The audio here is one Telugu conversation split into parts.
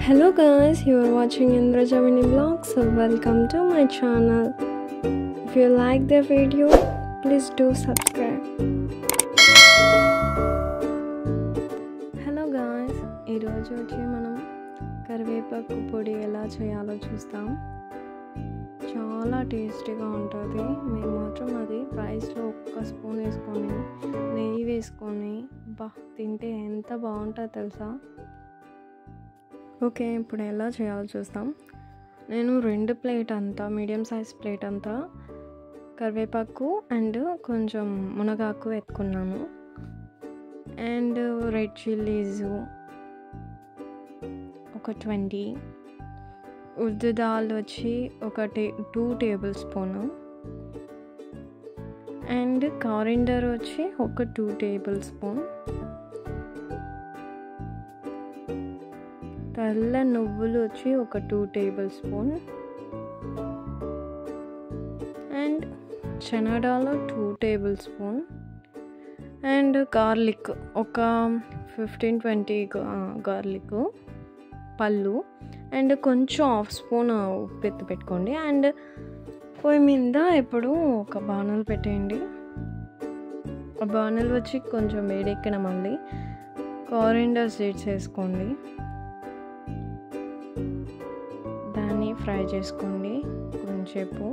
Hello guys, you are watching Indraja Mini Vlogs, so welcome to my channel. If you like the video, please do subscribe. Hello guys, ఈరోజు వచ్చి మనం కరివేపాకు పొడి ఎలా చేయాలో చూస్తాం. చాలా టేస్టీగా ఉంటుంది. మేము మాత్రం అది రైస్లో ఒక్క స్పూన్ వేసుకొని నెయ్యి వేసుకొని తింటే ఎంత బాగుంటుందో తెలుసా. ఓకే, ఇప్పుడు ఎలా చేయాలో చూస్తాం. నేను 2 ప్లేట్ అంతా మీడియం సైజ్ ప్లేట్ అంతా కరివేపాకు అండ్ కొంచెం మునగాకు ఎత్తుకున్నాను. అండ్ రెడ్ చిల్లీస్ ఒక 20, ఉర్దు దాల్ వచ్చి ఒక 2 టేబుల్ స్పూన్, అండ్ కారిండర్ వచ్చి ఒక 2 టేబుల్ స్పూన్, తెల్ల నువ్వులు వచ్చి ఒక 2 టేబుల్ స్పూన్, అండ్ శనగడాలు 2 టేబుల్ స్పూన్, అండ్ గార్లిక్ ఒక 15-20 గార్లిక్ పళ్ళు, అండ్ కొంచెం 1/2 స్పూన్ ఉప్పు ఎత్తి పెట్టుకోండి. అండ్ పొయ్యి మీద ఇప్పుడు ఒక బాణలు పెట్టేయండి. ఆ బాణలు వచ్చి కొంచెం వేడెక్కిన మళ్ళీ కారిండర్ సీడ్స్ వేసుకోండి. దాన్ని ఫ్రై చేసుకోండి కొంచెంసేపు.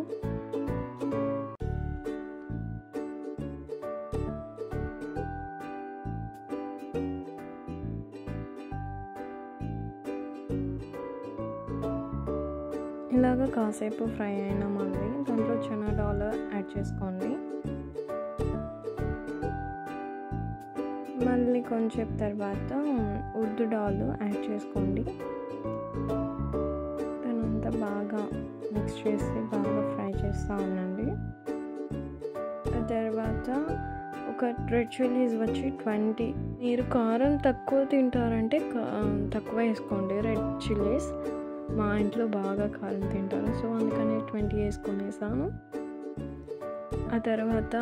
ఇలాగ కాసేపు ఫ్రై అయిన మళ్ళీ దాంట్లో శనగడాలు యాడ్ చేసుకోండి. మళ్ళీ కొంచెం తర్వాత ఉర్దు దాల్ యాడ్ చేసుకోండి. దానంతా బాగా మిక్స్ చేసి బాగా ఫ్రై చేస్తూ ఉండండి. ఆ తర్వాత ఒక రెడ్ చిల్లీస్ వచ్చి 20. మీరు కారం తక్కువ తింటారంటే తక్కువ వేసుకోండి రెడ్ చిల్లీస్. మా ఇంట్లో బాగా కారం తింటారు, సో అందుకని 20 వేసుకునేసాను. ఆ తర్వాత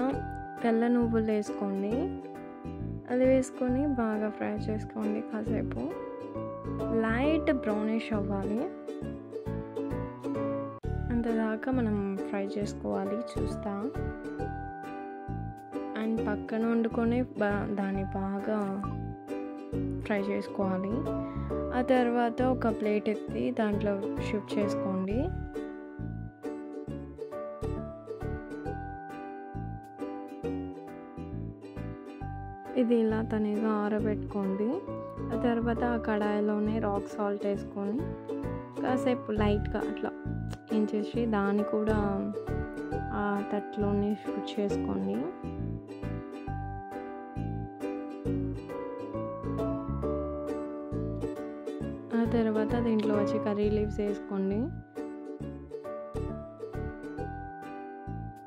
తెల్ల నువ్వులు వేసుకోండి. అది వేసుకొని బాగా ఫ్రై చేసుకోండి కాసేపు. లైట్ బ్రౌనిష్ అవ్వాలి, అంతదాకా మనం ఫ్రై చేసుకోవాలి చూస్తా. అండ్ పక్కన వండుకొని దాన్ని బాగా ఫ్రై చేసుకోవాలి. ఆ తర్వాత ఒక ప్లేట్ ఎత్తి దాంట్లో షిఫ్ట్ చేసుకోండి. ఇది ఇలా తనిగా ఆరబెట్టుకోండి. ఆ తర్వాత ఆ కడాయిలోనే రాక్ సాల్ట్ వేసుకొని కాసేపు లైట్గా అట్లా ఏం చేసి దాన్ని కూడా ఆ తట్లోనే షిఫ్ట్ చేసుకోండి. ఆ తర్వాత దీంట్లో వచ్చి కర్రీ లీవ్స్ వేసుకోండి.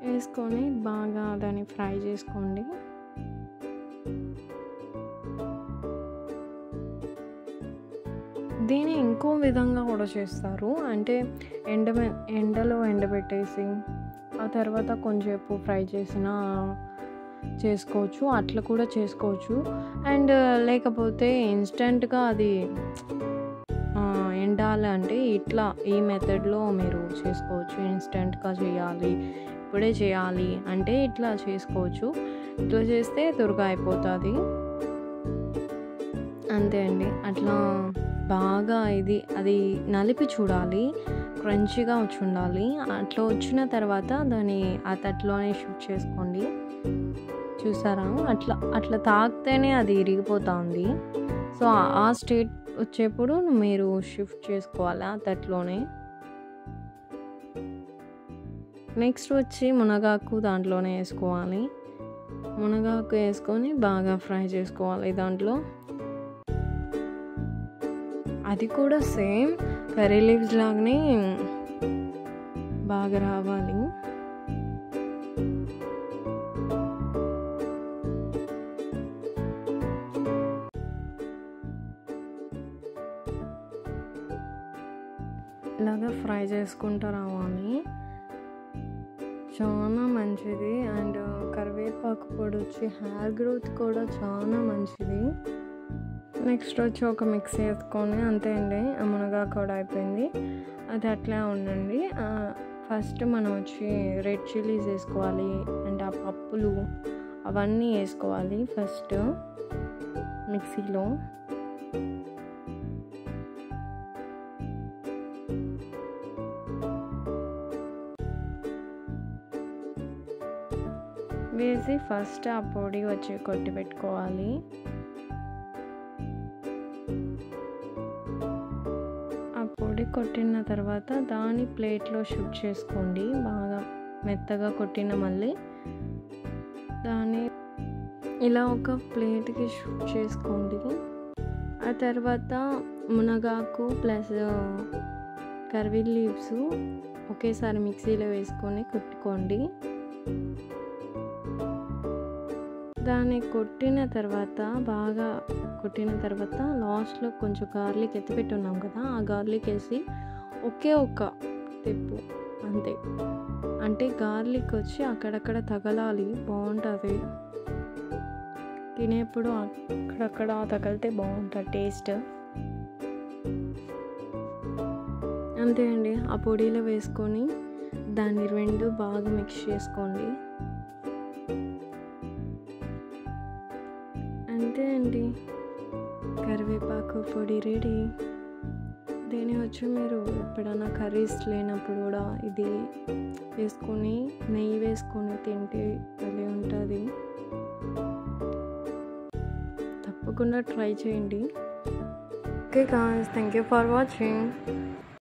వేసుకొని బాగా దాన్ని ఫ్రై చేసుకోండి. దీన్ని ఇంకో విధంగా కూడా చేస్తారు. అంటే ఎండలో ఎండబెట్టేసి ఆ తర్వాత కొంచెంసేపు ఫ్రై చేసుకోవచ్చు, అట్లా కూడా చేసుకోవచ్చు. అండ్ లేకపోతే ఇన్స్టెంట్గా అది ఎండాలి అంటే ఇట్లా ఈ మెథడ్లో మీరు చేసుకోవచ్చు. ఇన్స్టెంట్గా చేయాలి, ఇప్పుడే చేయాలి అంటే ఇట్లా చేసుకోవచ్చు. ఇట్లా చేస్తే త్వరగా అయిపోతుంది. అంతే అండి. అట్లా బాగా అది నలిపి చూడాలి, క్రంచీగా వచ్చి ఉండాలి. అట్లా వచ్చిన తర్వాత దాన్ని ఆ తట్లోనే షిఫ్ట్ చేసుకోండి. చూసారా, అట్లా తాకితేనే అది ఇరిగిపోతుంది. సో ఆ స్టేట్ వచ్చేప్పుడు మీరు షిఫ్ట్ చేసుకోవాలి ఆ తట్లోనే. నెక్స్ట్ వచ్చి మునగాకు దాంట్లోనే వేసుకోవాలి. మునగాకు వేసుకొని బాగా ఫ్రై చేసుకోవాలి దాంట్లో. అది కూడా సేమ్ కర్రీ లీవ్స్ లాగానే బాగా రావాలి. ఇలాగా ఫ్రై చేసుకుంటూ రావాలి. చాలా మంచిది. అండ్ కరివేపాకు పొడి వచ్చి హెయిర్ గ్రోత్ కూడా చాలా మంచిది. నెక్స్ట్ వచ్చి ఒక మిక్సీ వేసుకొని అంతే అండి, మునగాకు కూడా అయిపోయింది. అది అట్లా ఉండండి. ఫస్ట్ మనం వచ్చి రెడ్ చిల్లీస్ వేసుకోవాలి, అండ్ ఆ పప్పులు అవన్నీ వేసుకోవాలి ఫస్ట్ మిక్సీలో. వేసి ఫస్ట్ ఆ పొడి వచ్చి కొట్టి పెట్టుకోవాలి. ఆ పొడి కొట్టిన తర్వాత దాని ప్లేట్లో షిఫ్ట్ చేసుకోండి. బాగా మెత్తగా కొట్టిన మళ్ళీ దాన్ని ఇలా ఒక ప్లేట్కి షిఫ్ట్ చేసుకోండి. ఆ తర్వాత మునగాకు ప్లస్ కర్రీ లీవ్స్ ఒకేసారి మిక్సీలో వేసుకొని కొట్టుకోండి. దాన్ని కొట్టిన తర్వాత బాగా కొట్టిన తర్వాత లాస్ట్లో కొంచెం గార్లిక్ ఎత్తిపెట్టి ఉన్నాం కదా, ఆ గార్లిక్ వేసి ఒకే ఒక తిప్పు అంతే. అంటే గార్లిక్ వచ్చి అక్కడక్కడ తగలాలి, బాగుంటుంది తినేప్పుడు. అక్కడక్కడ తగిలితే బాగుంటుంది టేస్ట్. అంతే అండి, ఆ పొడిలో వేసుకొని దాన్ని రెండు బాగా మిక్స్ చేసుకోండి. అంతే అండి, కరివేపాకు పొడి రెడీ. దీని వచ్చి మీరు ఎప్పుడైనా కర్రీస్ లేనప్పుడు కూడా ఇది వేసుకొని నెయ్యి వేసుకొని తింటే భలే ఉంటుంది. తప్పకుండా ట్రై చేయండి. Okay guys, thank you for watching.